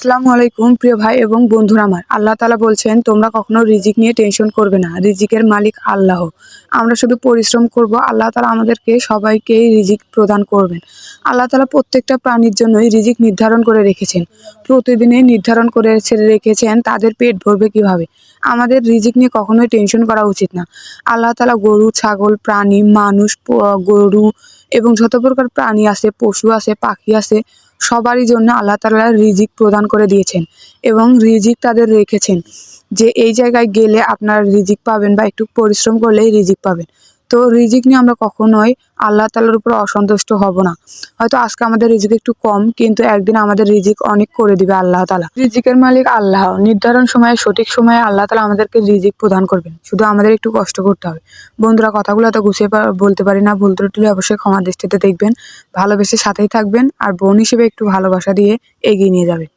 আসসালামু আলাইকুম প্রিয় ভাই এবং বন্ধুরা আমার। আল্লাহ তাআলা বলছেন, তোমরা কখনো রিজিক নিয়ে টেনশন করবে না। রিজিকের মালিক আল্লাহ। আমরা শুধু পরিশ্রম করব, আল্লাহ তাআলা আমাদেরকে সবাইকেই রিজিক প্রদান করবেন। আল্লাহ তাআলা প্রত্যেকটা প্রাণীর জন্যই রিজিক নির্ধারণ করে রেখেছেন। প্রতিদিনই নির্ধারণ করে রেখেছেন তাদের পেট ভরবে কিভাবে। আমাদের রিজিক নিয়ে কখনোই টেনশন করা উচিত না। আল্লাহ তাআলা গরু, ছাগল, প্রাণী, মানুষ, গরু এবং যত প্রকার প্রাণী আছে, পশু আছে, পাখি আছে, সবারই জন্য আল্লাহ তাআলা রিজিক প্রদান করে দিয়েছেন এবং রিজিক তাদের রেখেছেন যে এই জায়গায় গেলে আপনারা রিজিক পাবেন বা একটু পরিশ্রম করলেই রিজিক পাবেন। তো রিজিক নিয়ে আমরা কখনোই আল্লাহ তাআলার উপর অসন্তুষ্ট হব না। হয়তো আজকে আমাদের রিজিক একটু কম, কিন্তু একদিন আমাদের রিজিক অনেক করে দিবে আল্লাহ তাআলা। রিজিকের মালিক আল্লাহ। নির্ধারণ সময়ে, সঠিক সময়ে আল্লাহ তাআলা আমাদেরকে রিজিক প্রদান করবেন। শুধু আমাদের একটু কষ্ট করতে হবে। বন্ধুরা, কথাগুলো এত গুছিয়ে বলতে পারি না, ভুল ত্রুটি হলে অবশ্যই ক্ষমা দৃষ্টিতে দেখবেন। ভালোবেসে সাথেই থাকবেন আর বোন হিসেবে একটু ভালোবাসা দিয়ে এগিয়ে নিয়ে যাবেন।